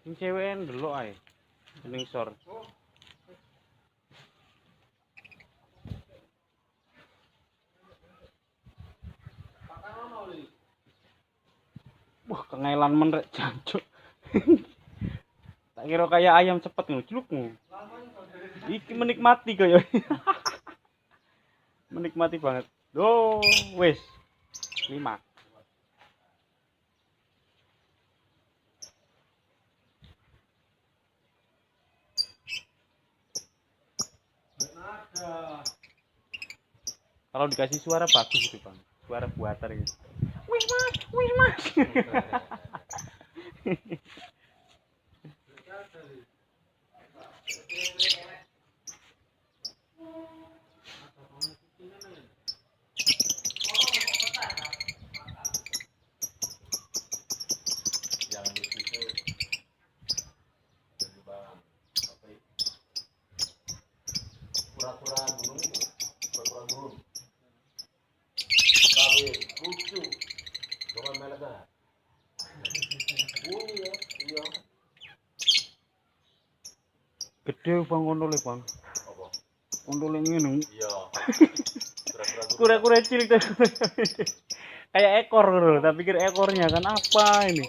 Sing cewek ndelok ae. Ning sor. Wah, kengelan men rek jancuk. Tak kira kayak ayam cepet ngejlukmu. Iki menikmati kaya. Menikmati banget. Loh, wis. 5. Kalau dikasih suara bagus itu, Bang. Suara buatar gitu. Wih, Mas. Wih, Mas. Pura-pura gunung itu, pura-pura gurun. Tapi lucu, jangan meledak. Bunyi ya, iya. Gede Bang kontole, Bang. Apa? Kontole ngene. Iya. Kura-kura cilik tuh. Kayak ekor loh, tapi pikir ekornya kan apa ini?